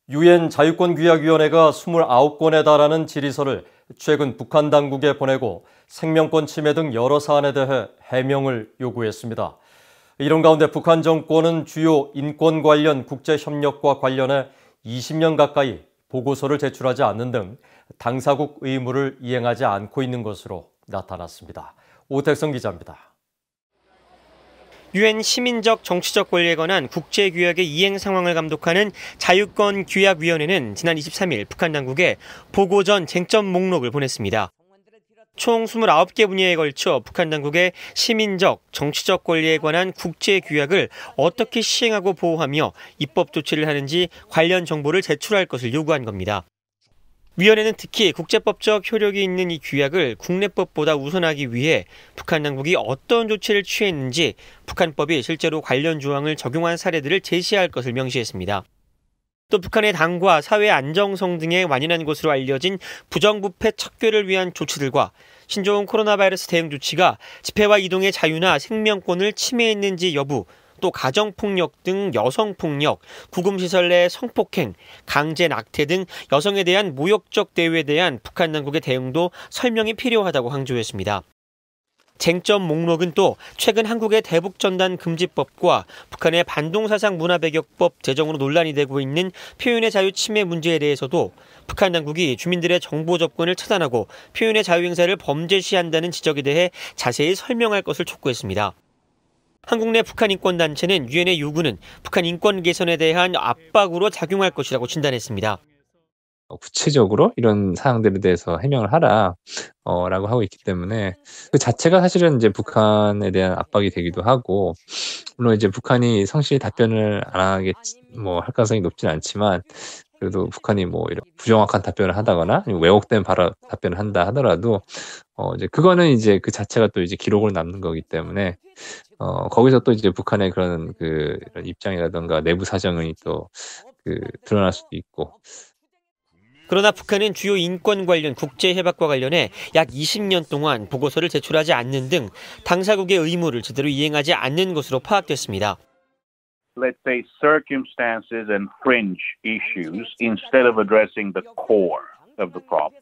유엔 자유권규약위원회가 29건에 달하는 질의서를 최근 북한 당국에 보내고 생명권 침해 등 여러 사안에 대해 해명을 요구했습니다. 이런 가운데 북한 정권은 주요 인권 관련 국제협력과 관련해 20년 가까이 보고서를 제출하지 않는 등 당사국 의무를 이행하지 않고 있는 것으로 나타났습니다. 오택성 기자입니다. 유엔 시민적 정치적 권리에 관한 국제규약의 이행 상황을 감독하는 자유권규약위원회는 지난 23일 북한 당국에 보고 전 쟁점 목록을 보냈습니다. 총 29개 분야에 걸쳐 북한 당국에 시민적, 정치적 권리에 관한 국제규약을 어떻게 시행하고 보호하며 입법 조치를 하는지 관련 정보를 제출할 것을 요구한 겁니다. 위원회는 특히 국제법적 효력이 있는 이 규약을 국내법보다 우선하기 위해 북한 당국이 어떤 조치를 취했는지 북한법이 실제로 관련 조항을 적용한 사례들을 제시할 것을 명시했습니다. 또 북한의 당과 사회 안정성 등에 완연한 것으로 알려진 부정부패 척결을 위한 조치들과 신종 코로나 바이러스 대응 조치가 집회와 이동의 자유나 생명권을 침해했는지 여부, 또 가정폭력 등 여성폭력, 구금시설 내 성폭행, 강제 낙태 등 여성에 대한 모욕적 대우에 대한 북한 당국의 대응도 설명이 필요하다고 강조했습니다. 쟁점 목록은 또 최근 한국의 대북전단 금지법과 북한의 반동사상 문화배격법 제정으로 논란이 되고 있는 표현의 자유 침해 문제에 대해서도 북한 당국이 주민들의 정보 접근을 차단하고 표현의 자유 행사를 범죄시한다는 지적에 대해 자세히 설명할 것을 촉구했습니다. 한국 내 북한 인권단체는 유엔의 요구는 북한 인권 개선에 대한 압박으로 작용할 것이라고 진단했습니다. 구체적으로 이런 사항들에 대해서 해명을 하라 라고 하고 있기 때문에 그 자체가 사실은 이제 북한에 대한 압박이 되기도 하고, 물론 이제 북한이 성실히 답변을 안 하겠 할 가능성이 높지는 않지만, 그래도 북한이 이런 부정확한 답변을 하다거나 왜곡된 답변을 한다 하더라도 이제 그거는 이제 그 자체가 또 이제 기록으로 남는 거기 때문에 거기서 또 이제 북한의 그런 이런 입장이라든가 내부 사정이 또 드러날 수도 있고. 그러나 북한은 주요 인권 관련 국제협약과 관련해 약 20년 동안 보고서를 제출하지 않는 등 당사국의 의무를 제대로 이행하지 않는 것으로 파악됐습니다. Let's say circumstances and fringe issues instead of addressing the core of the problem.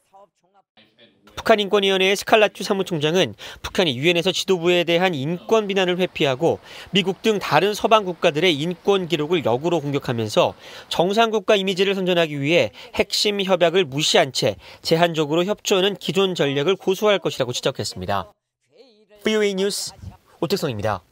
북한인권위원회의 스칼라튜 사무총장은 북한이 유엔에서 지도부에 대한 인권 비난을 회피하고 미국 등 다른 서방 국가들의 인권 기록을 역으로 공격하면서 정상국가 이미지를 선전하기 위해 핵심 협약을 무시한 채 제한적으로 협조하는 기존 전략을 고수할 것이라고 지적했습니다. VOA 뉴스 오택성입니다.